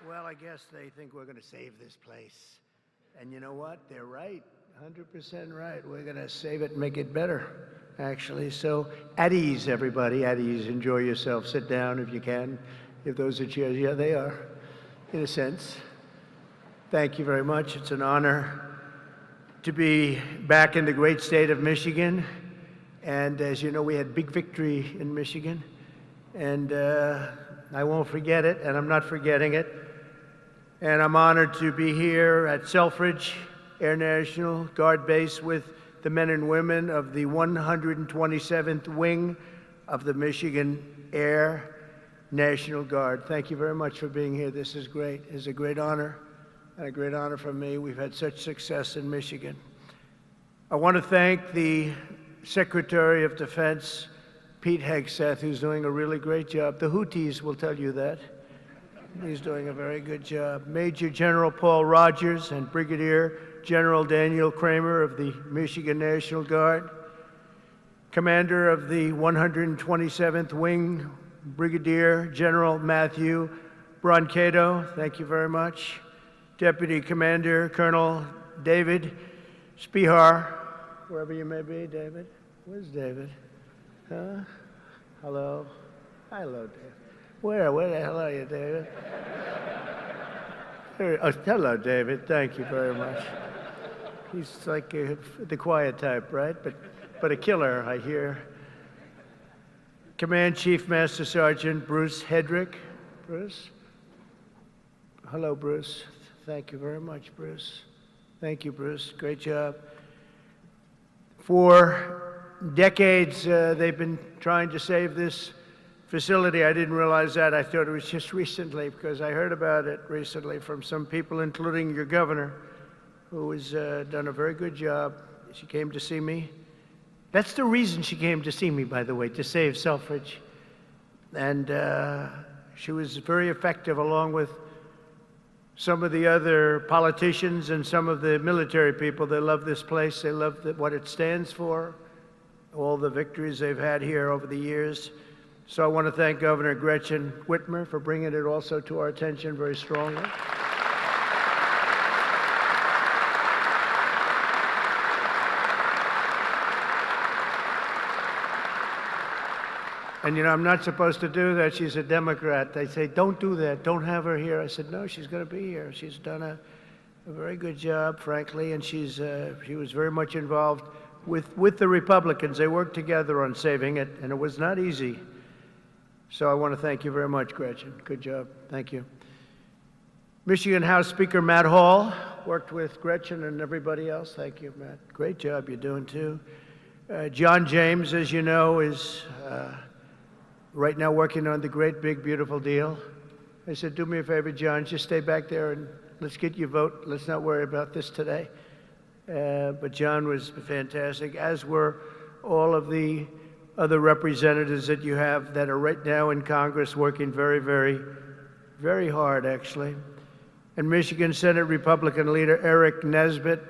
Well, I guess they think we're going to save this place. And you know what? They're right. 100% right. We're going to save it and make it better, actually. So at ease, everybody. At ease. Enjoy yourself. Sit down if you can. If those are chairs. Yeah, they are, in a sense. Thank you very much. It's an honor to be back in the great state of Michigan. And as you know, we had big victory in Michigan. And I won't forget it, and I'm not forgetting it. And I'm honored to be here at Selfridge Air National Guard Base with the men and women of the 127th Wing of the Michigan Air National Guard. Thank you very much for being here. This is great. It's a great honor, and a great honor for me. We've had such success in Michigan. I want to thank the Secretary of Defense, Pete Hegseth, who's doing a really great job. The Houthis will tell you that. He's doing a very good job. Major General Paul Rogers and Brigadier General Daniel Kramer of the Michigan National Guard. Commander of the 127th Wing, Brigadier General Matthew Brancato, thank you very much. Deputy Commander Colonel David Spihar, wherever you may be, David. Where's David? Huh? Hello? Hello, David. Where the hell are you, David? Oh, hello, David. Thank you very much. He's like the quiet type, right? But a killer, I hear. Command Chief Master Sergeant Bruce Hedrick. Bruce? Hello, Bruce. Thank you very much, Bruce. Thank you, Bruce. Great job. For decades, they've been trying to save this facility. I didn't realize that. I thought it was just recently, because I heard about it recently from some people, including your governor, who has done a very good job. She came to see me. That's the reason she came to see me, by the way, to save Selfridge. And she was very effective, along with some of the other politicians and some of the military people. They love this place. They love what it stands for, all the victories they've had here over the years. So I want to thank Governor Gretchen Whitmer for bringing it also to our attention very strongly. And you know, I'm not supposed to do that. She's a Democrat. They say, don't do that. Don't have her here. I said, no, she's going to be here. She's done a very good job, frankly, and she was very much involved with the Republicans. They worked together on saving it, and it was not easy. So I want to thank you very much, Gretchen. Good job. Thank you. Michigan House Speaker Matt Hall worked with Gretchen and everybody else. Thank you, Matt. Great job you're doing, too. John James, as you know, is right now working on the great, big, beautiful deal. I said, do me a favor, John, just stay back there and let's get your vote. Let's not worry about this today. But John was fantastic, as were all of the other representatives that you have that are right now in Congress working very, very, very hard, actually. And Michigan Senate Republican leader Eric Nesbitt,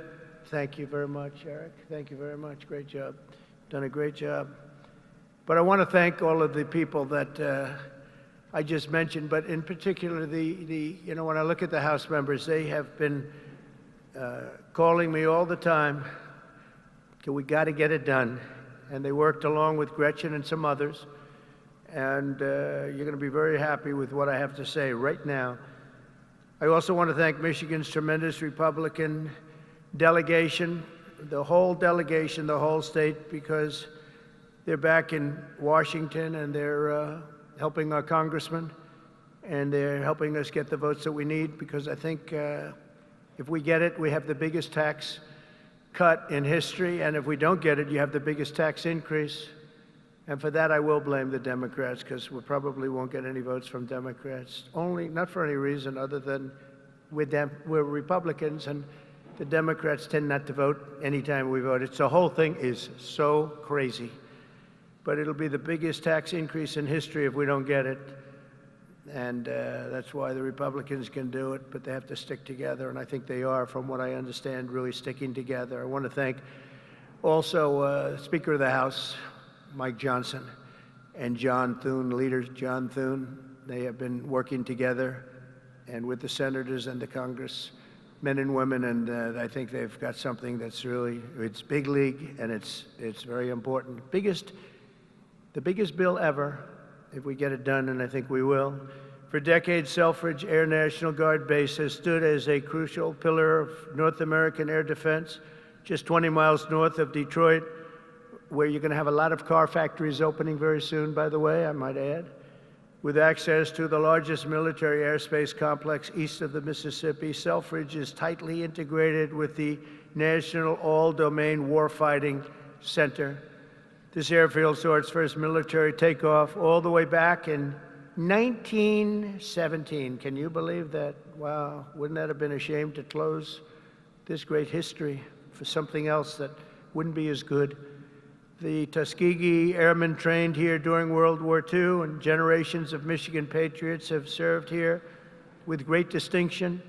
thank you very much, Eric. Thank you very much. Great job. Done a great job. But I want to thank all of the people that I just mentioned, but in particular, you know, when I look at the House members, they have been calling me all the time, we got to get it done. And they worked along with Gretchen and some others. And you're going to be very happy with what I have to say right now. I also want to thank Michigan's tremendous Republican delegation, the whole delegation, the whole state, because they're back in Washington and they're helping our congressman. And they're helping us get the votes that we need, because I think if we get it, we have the biggest tax cut in history, and if we don't get it, you have the biggest tax increase. And for that, I will blame the Democrats, because we probably won't get any votes from Democrats. Not for any reason other than we're Republicans, and the Democrats tend not to vote anytime we vote. The whole thing is so crazy. But it'll be the biggest tax increase in history if we don't get it. And that's why the Republicans can do it, but they have to stick together, and I think they are, from what I understand, really sticking together. I want to thank also Speaker of the House, Mike Johnson, and John Thune, leader John Thune. They have been working together and with the senators and the Congress, men and women, and I think they've got something that's really, it's big league, and it's very important. The biggest bill ever, if we get it done, and I think we will. For decades, Selfridge Air National Guard Base has stood as a crucial pillar of North American air defense, just 20 miles north of Detroit, where you're going to have a lot of car factories opening very soon, by the way, I might add, with access to the largest military airspace complex east of the Mississippi. Selfridge is tightly integrated with the National All-Domain Warfighting Center. This airfield saw its first military takeoff all the way back in 1917. Can you believe that? Wow, wouldn't that have been a shame to close this great history for something else that wouldn't be as good? The Tuskegee Airmen trained here during World War II, and generations of Michigan patriots have served here with great distinction.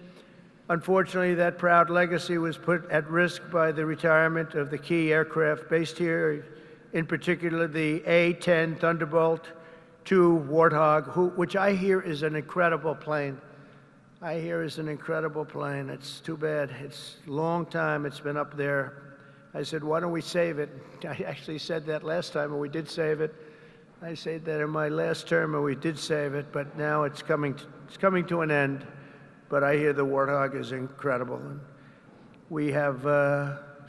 Unfortunately, that proud legacy was put at risk by the retirement of the key aircraft based here, in particular the A-10 Thunderbolt II Warthog, which I hear is an incredible plane. It's too bad. It's a long time it's been up there. I said, why don't we save it? I actually said that last time, and we did save it. I said that in my last term, and we did save it, but now it's coming to an end. But I hear the Warthog is incredible. And we have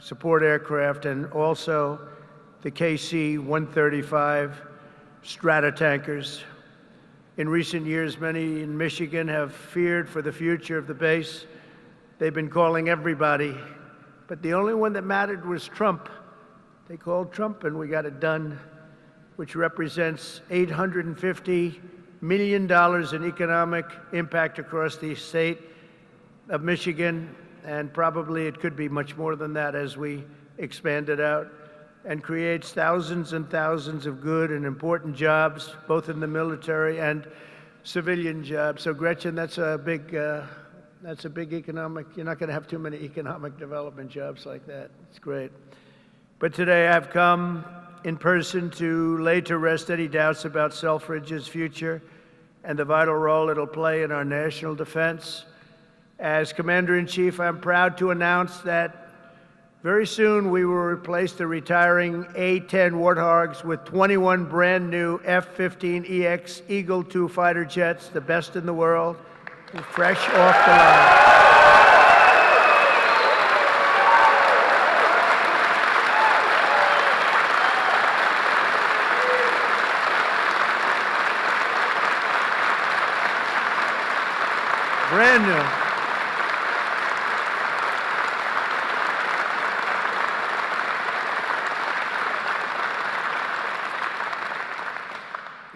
support aircraft and also the KC-135 Stratotankers. In recent years, many in Michigan have feared for the future of the base. They've been calling everybody, but the only one that mattered was Trump. They called Trump, and we got it done, which represents $850 million in economic impact across the state of Michigan, and probably it could be much more than that as we expand it out, and creates thousands and thousands of good and important jobs, both in the military and civilian jobs. So Gretchen, that's a big economic, you're not going to have too many economic development jobs like that. It's great. But today I've come in person to lay to rest any doubts about Selfridge's future and the vital role it'll play in our national defense. As Commander-in-Chief, I'm proud to announce that very soon we will replace the retiring A-10 Warthogs with 21 brand new F-15EX Eagle II fighter jets, the best in the world, fresh off the line. Brand new.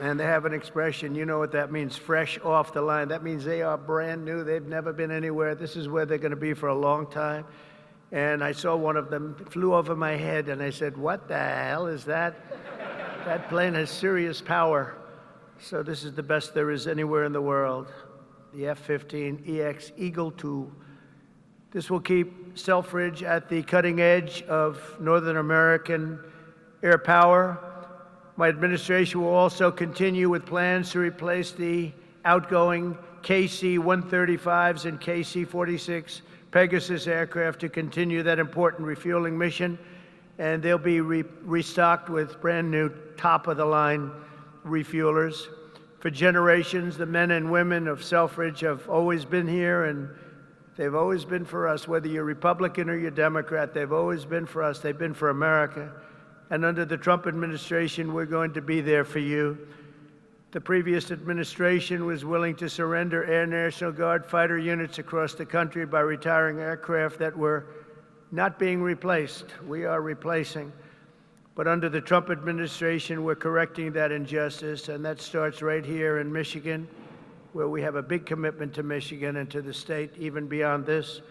And they have an expression, you know what that means, fresh off the line. That means they are brand new. They've never been anywhere. This is where they're going to be for a long time. And I saw one of them, it flew over my head, and I said, what the hell is that? That plane has serious power. So this is the best there is anywhere in the world, the F-15EX Eagle II. This will keep Selfridge at the cutting edge of Northern American air power. My administration will also continue with plans to replace the outgoing KC-135s and KC-46 Pegasus aircraft to continue that important refueling mission. And they'll be restocked with brand new top-of-the-line refuelers. For generations, the men and women of Selfridge have always been here, and they've always been for us. Whether you're Republican or you're Democrat, they've always been for us. They've been for America. And under the Trump administration, we're going to be there for you. The previous administration was willing to surrender Air National Guard fighter units across the country by retiring aircraft that were not being replaced. We are replacing. But under the Trump administration, we're correcting that injustice, and that starts right here in Michigan, where we have a big commitment to Michigan and to the state, even beyond this.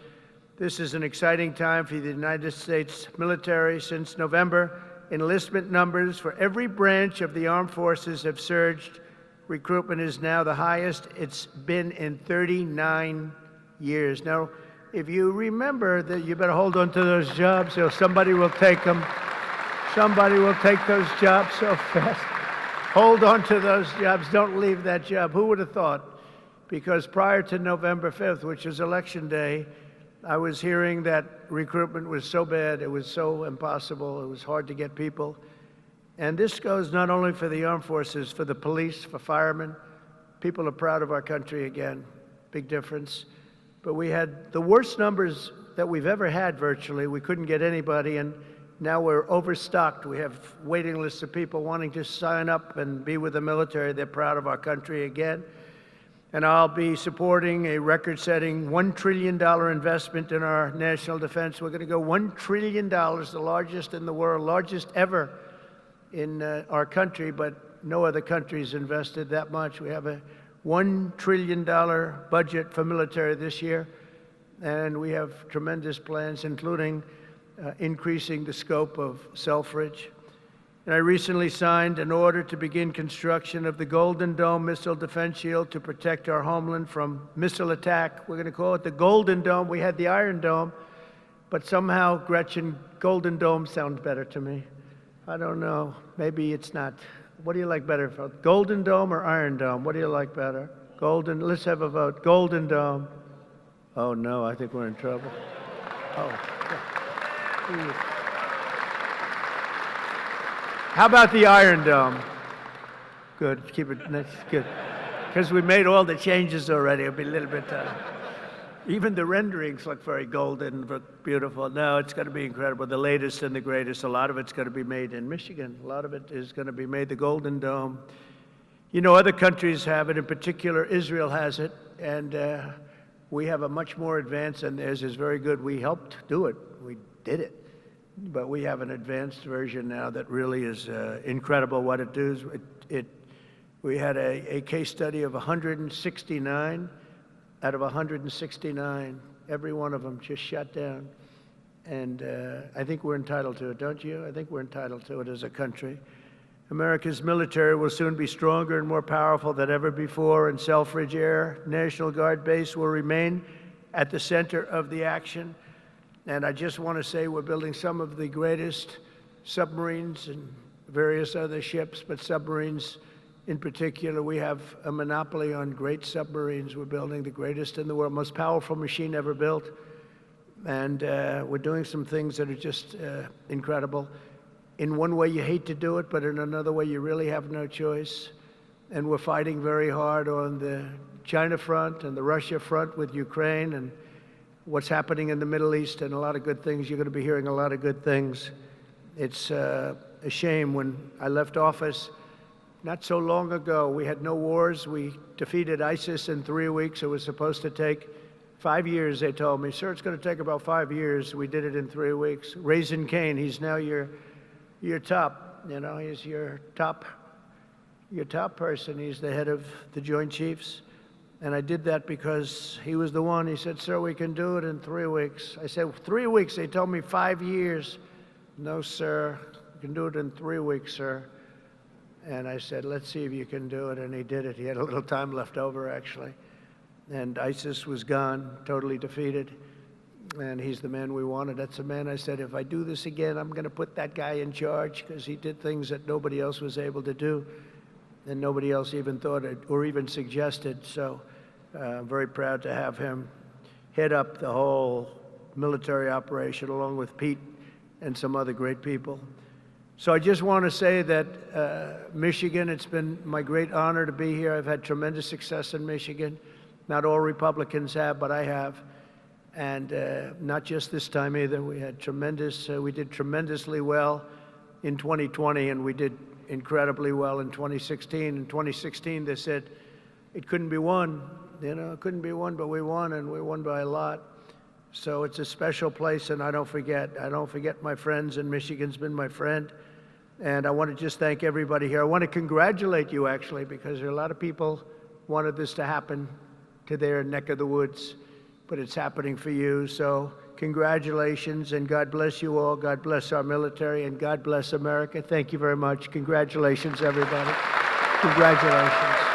This is an exciting time for the United States military. Since November, enlistment numbers for every branch of the armed forces have surged. Recruitment is now the highest it's been in 39 years. Now, if you remember that, you better hold on to those jobs or somebody will take them. Somebody will take those jobs so fast. Hold on to those jobs. Don't leave that job. Who would have thought? because prior to November 5th, which is Election Day, I was hearing that recruitment was so bad, it was so impossible, it was hard to get people. And this goes not only for the armed forces, for the police, for firemen. People are proud of our country again, big difference. But we had the worst numbers that we've ever had virtually. We couldn't get anybody, and now we're overstocked. We have waiting lists of people wanting to sign up and be with the military. They're proud of our country again. And I'll be supporting a record-setting $1 trillion investment in our national defense. We're going to go $1 trillion, the largest in the world, largest ever in our country, but no other country's invested that much. We have a $1 trillion budget for military this year, and we have tremendous plans, including increasing the scope of Selfridge. And I recently signed an order to begin construction of the Golden Dome missile defense shield to protect our homeland from missile attack. We're going to call it the Golden Dome. We had the Iron Dome, but somehow, Gretchen, Golden Dome sounds better to me. I don't know. Maybe it's not. What do you like better? Golden Dome or Iron Dome? What do you like better? Golden. Let's have a vote. Golden Dome. Oh, no, I think we're in trouble. Oh. How about the Iron Dome? Good. Keep it. That's good. Because we made all the changes already. It'll be a little bit. Even the renderings look very golden, look beautiful. No, it's going to be incredible. The latest and the greatest. A lot of it's going to be made in Michigan. A lot of it is going to be made the Golden Dome. You know, other countries have it. In particular, Israel has it, and we have a much more advanced, and theirs is very good. We helped do it. We did it. But we have an advanced version now that really is incredible what it does. We had a case study of 169. Out of 169, every one of them just shut down. And I think we're entitled to it, don't you? I think we're entitled to it as a country. America's military will soon be stronger and more powerful than ever before, and Selfridge Air National Guard Base will remain at the center of the action. And I just want to say we're building some of the greatest submarines and various other ships, but submarines in particular, we have a monopoly on great submarines. We're building the greatest in the world, most powerful machine ever built. And we're doing some things that are just incredible. In one way, you hate to do it, but in another way, you really have no choice. And we're fighting very hard on the China front and the Russia front with Ukraine and what's happening in the Middle East, and a lot of good things. You're going to be hearing a lot of good things. It's a shame. When I left office, not so long ago, we had no wars. We defeated ISIS in 3 weeks. It was supposed to take 5 years, they told me. Sir, it's going to take about 5 years. We did it in 3 weeks. Raising Cain, he's now your top, you know, he's your top person. He's the head of the Joint Chiefs. And I did that because he was the one. He said, sir, we can do it in 3 weeks. I said, 3 weeks? They told me 5 years. No, sir, you can do it in 3 weeks, sir. And I said, let's see if you can do it. And he did it. He had a little time left over, actually. And ISIS was gone, totally defeated. And he's the man we wanted. That's the man I said, if I do this again, I'm going to put that guy in charge, because he did things that nobody else was able to do. And nobody else even thought it or even suggested. So I'm very proud to have him head up the whole military operation, along with Pete and some other great people. So I just want to say that Michigan, it's been my great honor to be here. I've had tremendous success in Michigan. Not all Republicans have, but I have. And not just this time either. We had we did tremendously well in 2020, and we did incredibly well in 2016. In 2016, they said it couldn't be won. You know, it couldn't be won, but we won, and we won by a lot. So it's a special place, and I don't forget my friends, and Michigan's been my friend. And I want to just thank everybody here. I want to congratulate you, actually, because there are a lot of people wanted this to happen to their neck of the woods, but it's happening for you. So congratulations, and God bless you all. God bless our military, and God bless America. Thank you very much. Congratulations, everybody. Congratulations.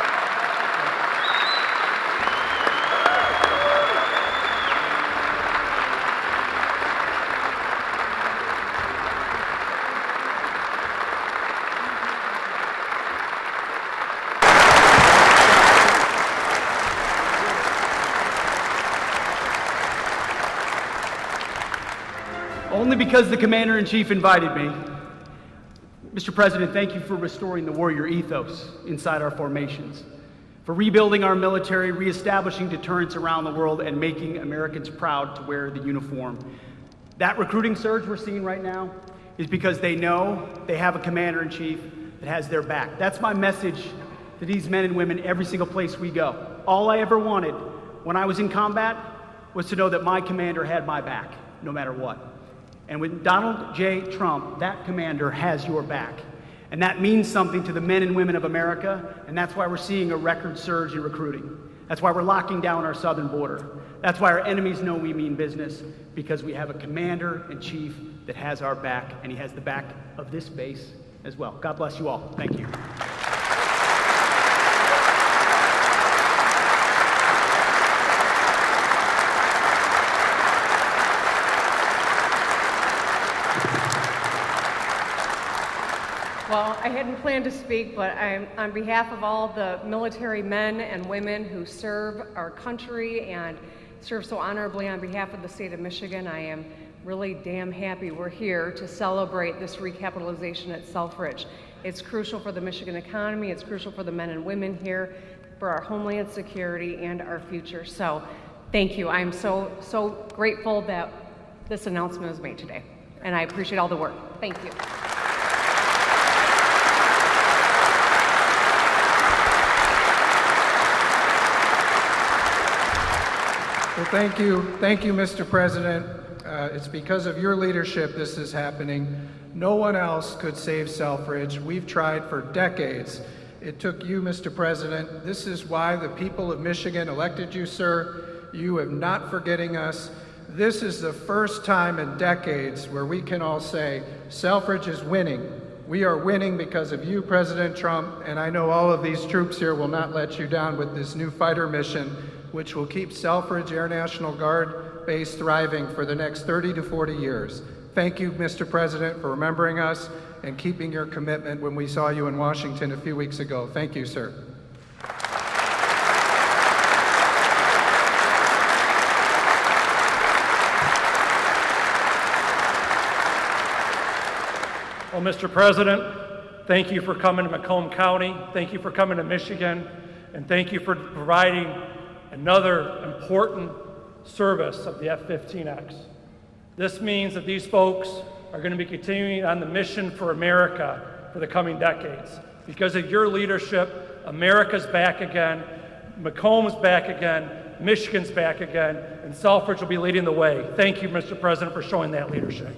only because the Commander-in-Chief invited me. Mr. President, thank you for restoring the warrior ethos inside our formations, for rebuilding our military, reestablishing deterrence around the world, and making Americans proud to wear the uniform. That recruiting surge we're seeing right now is because they know they have a Commander-in-Chief that has their back. That's my message to these men and women every single place we go. All I ever wanted when I was in combat was to know that my commander had my back, no matter what. And with Donald J. Trump, that commander has your back. And that means something to the men and women of America, and that's why we're seeing a record surge in recruiting. That's why we're locking down our southern border. That's why our enemies know we mean business, because we have a Commander-in-Chief that has our back, and he has the back of this base as well. God bless you all. Thank you. Well, I hadn't planned to speak, but I'm on behalf of all the military men and women who serve our country and serve so honorably on behalf of the state of Michigan. I am really damn happy we're here to celebrate this recapitalization at Selfridge. It's crucial for the Michigan economy, it's crucial for the men and women here, for our homeland security and our future. So thank you. I'm so grateful that this announcement was made today, and I appreciate all the work. Thank you. Well, thank you, Mr. President. It's because of your leadership this is happening. No one else could save Selfridge. We've tried for decades. It took you, Mr. President. This is why the people of Michigan elected you, sir. You have not forgetting us. This is the first time in decades where we can all say, Selfridge is winning. We are winning because of you, President Trump, and I know all of these troops here will not let you down with this new fighter mission, which will keep Selfridge Air National Guard base thriving for the next 30 to 40 years. Thank you, Mr. President, for remembering us and keeping your commitment when we saw you in Washington a few weeks ago. Thank you, sir. Well, Mr. President, thank you for coming to Macomb County. Thank you for coming to Michigan. And thank you for providing another important service of the F-15X. This means that these folks are going to be continuing on the mission for America for the coming decades. Because of your leadership, America's back again, Macomb's back again, Michigan's back again, and Selfridge will be leading the way. Thank you, Mr. President, for showing that leadership.